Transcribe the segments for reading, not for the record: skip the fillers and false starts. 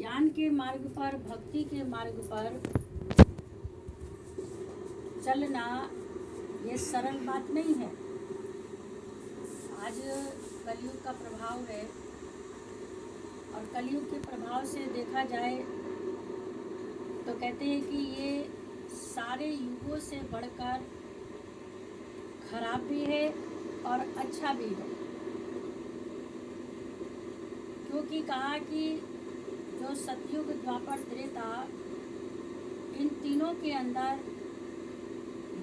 ज्ञान के मार्ग पर, भक्ति के मार्ग पर चलना ये सरल बात नहीं है। आज कलयुग का प्रभाव है और कलयुग के प्रभाव से देखा जाए तो कहते हैं कि ये सारे युगों से बढ़कर खराब भी है और अच्छा भी है, क्योंकि कहा कि जो सतयुग, द्वापर, त्रेता, इन तीनों के अंदर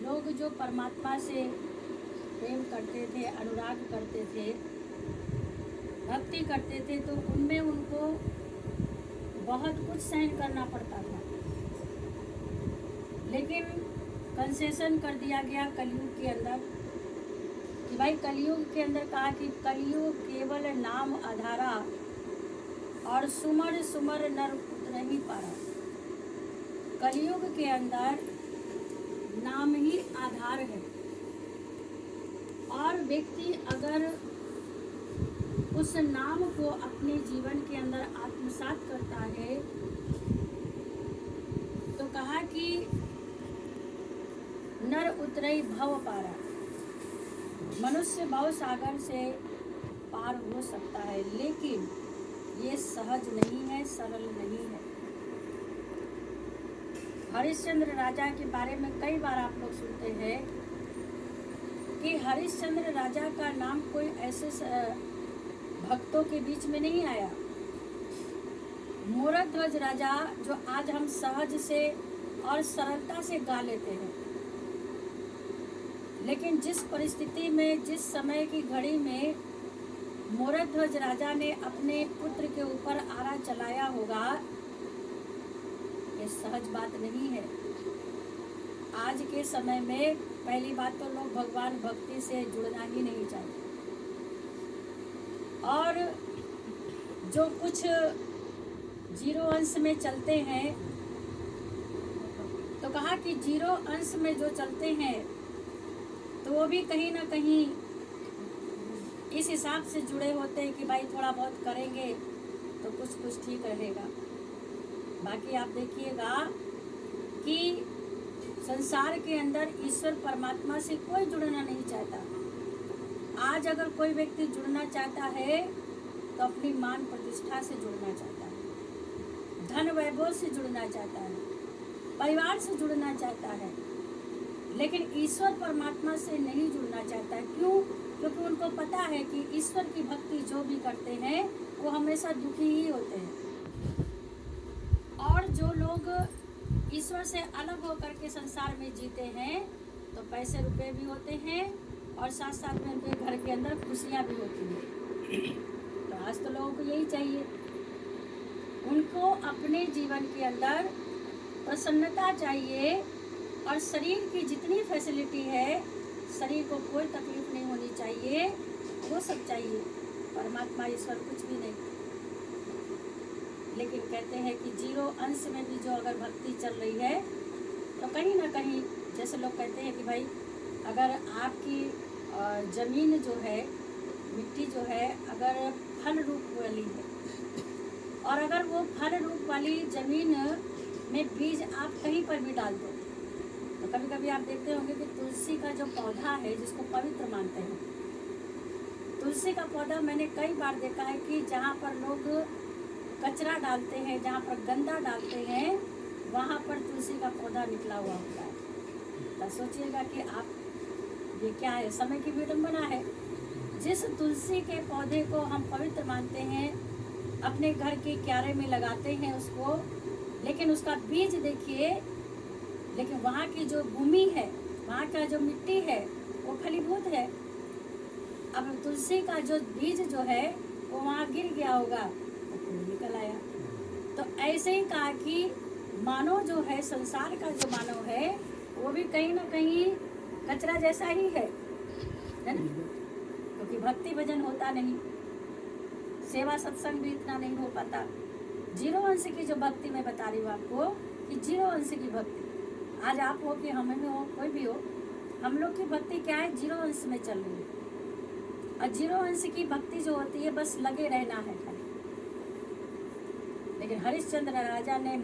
लोग जो परमात्मा से प्रेम करते थे, अनुराग करते थे, भक्ति करते थे, तो उनमें उनको बहुत कुछ सहन करना पड़ता था। लेकिन कंसेशन कर दिया गया कलयुग के अंदर कि भाई कलयुग के अंदर कहा कि कलयुग केवल नाम आधारा और सुमर सुमर नर उतर नहीं पारा। कलयुग के अंदर नाम ही आधार है और व्यक्ति अगर उस नाम को अपने जीवन के अंदर आत्मसात करता है तो कहा कि नर उतरई भव पारा, मनुष्य भव सागर से पार हो सकता है, लेकिन ये सहज नहीं है, सरल नहीं है। हरिश्चंद्र राजा के बारे में कई बार आप लोग सुनते हैं कि हरिश्चंद्र राजा का नाम कोई ऐसे भक्तों के बीच में नहीं आया। मोरध्वज राजा जो आज हम सहज से और सरलता से गा लेते हैं, लेकिन जिस परिस्थिति में, जिस समय की घड़ी में मोरध्वज राजा ने अपने पुत्र के ऊपर आरा चलाया होगा, ये सहज बात नहीं है। आज के समय में पहली बात तो लोग भगवान भक्ति से जुड़ना ही नहीं चाहते और जो कुछ जीरो अंश में चलते हैं तो कहा कि जीरो अंश में जो चलते हैं तो वो भी कहीं ना कहीं इस हिसाब से जुड़े होते हैं कि भाई थोड़ा बहुत करेंगे तो कुछ ठीक रहेगा। बाकी आप देखिएगा कि संसार के अंदर ईश्वर परमात्मा से कोई जुड़ना नहीं चाहता। आज अगर कोई व्यक्ति जुड़ना चाहता है तो अपनी मान प्रतिष्ठा से जुड़ना चाहता है, धन वैभव से जुड़ना चाहता है, परिवार से जुड़ना चाहता है, लेकिन ईश्वर परमात्मा से नहीं जुड़ना चाहता है। क्यों? क्योंकि उनको पता है कि ईश्वर की भक्ति जो भी करते हैं वो हमेशा दुखी ही होते हैं। और जो लोग ईश्वर से अलग होकर के संसार में जीते हैं तो पैसे रुपए भी होते हैं और साथ साथ में उनके घर के अंदर खुशियाँ भी होती हैं। तो आज तो लोगों को यही चाहिए, उनको अपने जीवन के अंदर प्रसन्नता चाहिए और शरीर की जितनी फैसिलिटी है, शरीर को कोई तकलीफ नहीं होनी चाहिए, वो सब चाहिए। परमात्मा ईश्वर कुछ भी नहीं। लेकिन कहते हैं कि जीरो अंश में भी जो अगर भक्ति चल रही है तो कहीं ना कहीं, जैसे लोग कहते हैं कि भाई अगर आपकी ज़मीन जो है, मिट्टी जो है, अगर फल रूप वाली है और अगर वो फल रूप वाली ज़मीन में बीज आप कहीं पर भी डाल दो तो कभी कभी आप देखते होंगे कि तुलसी का जो पौधा है, जिसको पवित्र मानते हैं, तुलसी का पौधा मैंने कई बार देखा है कि जहाँ पर लोग कचरा डालते हैं, जहाँ पर गंदा डालते हैं, वहाँ पर तुलसी का पौधा निकला हुआ होता है। तो सोचिएगा कि आप, ये क्या है, समय की विडंबना है। जिस तुलसी के पौधे को हम पवित्र मानते हैं, अपने घर के क्यारे में लगाते हैं उसको, लेकिन उसका बीज देखिए, लेकिन वहाँ की जो भूमि है, वहाँ का जो मिट्टी है वो फलीभूत है। अब तुलसी का जो बीज जो है वो वहाँ गिर गया होगा तो फूल निकल आया। तो ऐसे ही कहा कि मानव जो है, संसार का जो मानव है, वो भी कहीं ना कहीं कचरा जैसा ही है ना, क्योंकि भक्ति भजन होता नहीं, सेवा सत्संग भी इतना नहीं हो पाता। जीरो अंश की जो भक्ति मैं बता रही हूँ आपको, कि जीरो अंश की भक्ति, आज आप हो कि हम हो, कोई भी हो, हम लोग की भक्ति क्या है, जीरो अंश में चल रही है। और जीरो अंश की भक्ति जो होती है, बस लगे रहना है खाली। लेकिन हरिश्चंद्र राजा ने